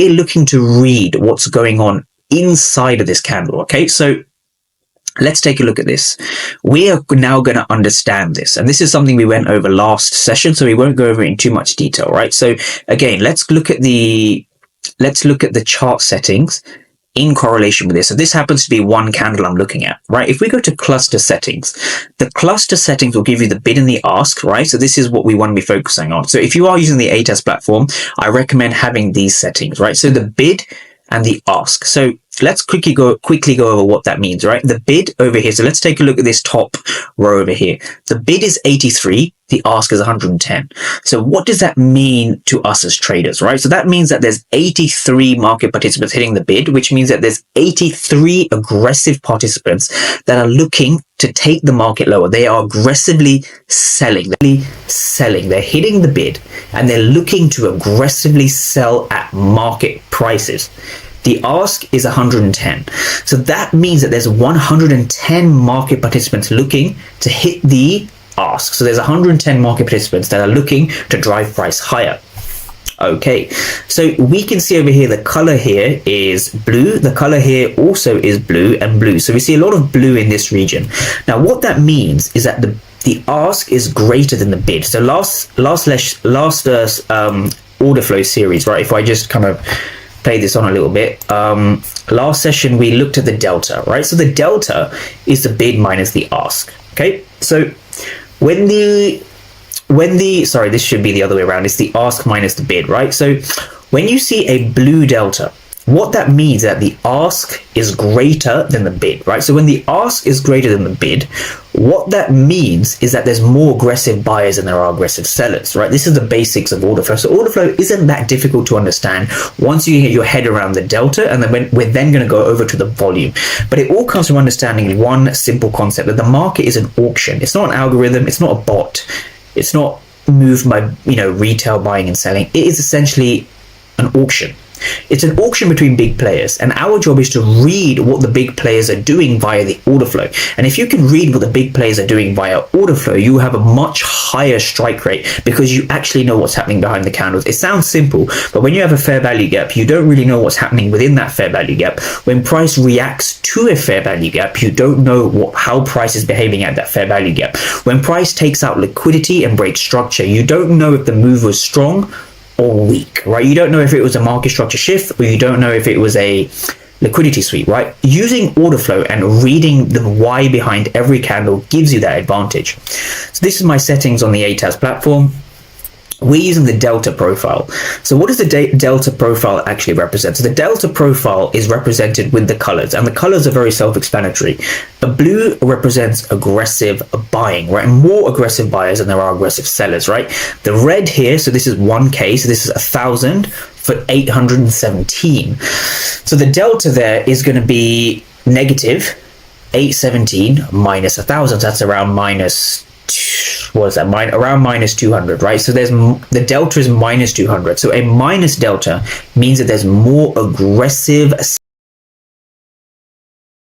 we're looking to read what's going on inside of this candle. Okay, so let's take a look at this. We are now going to understand this, and this is something we went over last session, so we won't go over it in too much detail, right? So again, let's look at the chart settings in correlation with this. So this happens to be one candle I'm looking at, right? If we go to cluster settings, the cluster settings will give you the bid and the ask, right? So this is what we want to be focusing on. So if you are using the ATAS platform, I recommend having these settings, right? So the bid and the ask. So let's quickly go over what that means, right? The bid over here. So let's take a look at this top row over here. The bid is 83. The ask is 110. So what does that mean to us as traders, right? So that means that there's 83 market participants hitting the bid, which means that there's 83 aggressive participants that are looking to take the market lower. They are aggressively selling. They're hitting the bid and they're looking to aggressively sell at market prices. The ask is 110. So that means that there's 110 market participants looking to hit the ask. So there's 110 market participants that are looking to drive price higher. Okay, so we can see over here the color here is blue. The color here also is blue and blue. So we see a lot of blue in this region. Now what that means is that the ask is greater than the bid. So last order flow series, right? If I just kind of play this on a little bit, last session we looked at the delta, right? So the delta is the bid minus the ask. Okay, so when the sorry, this should be the other way around. It's the ask minus the bid, right? So when you see a blue delta, what that means is that the ask is greater than the bid, right? So when the ask is greater than the bid, what that means is that there's more aggressive buyers than there are aggressive sellers, right? This is the basics of order flow. So order flow isn't that difficult to understand once you get your head around the delta, and then we're then going to go over to the volume. But it all comes from understanding one simple concept, that the market is an auction. It's not an algorithm. It's not a bot. It's not moved by, retail buying and selling. It is essentially an auction. It's an auction between big players, and our job is to read what the big players are doing via the order flow. And if you can read what the big players are doing via order flow, you have a much higher strike rate because you actually know what's happening behind the candles. It sounds simple, but when you have a fair value gap, you don't really know what's happening within that fair value gap. When price reacts to a fair value gap, you don't know how price is behaving at that fair value gap. When price takes out liquidity and breaks structure, you don't know if the move was strong or weak, right? You don't know if it was a market structure shift, or you don't know if it was a liquidity sweep, right? Using order flow and reading the why behind every candle gives you that advantage. So this is my settings on the ATAS platform. We're using the delta profile. So what does the delta profile actually represent? So the delta profile is represented with the colors, and the colors are very self-explanatory. The blue represents aggressive buying, right? More aggressive buyers than there are aggressive sellers, right? The red here, so this is 1K, so this is 1,000 for 817. So the delta there is going to be negative 817 minus 1,000. So that's around minus, around minus 200, right? So the delta is minus 200. So a minus delta means that there's more aggressive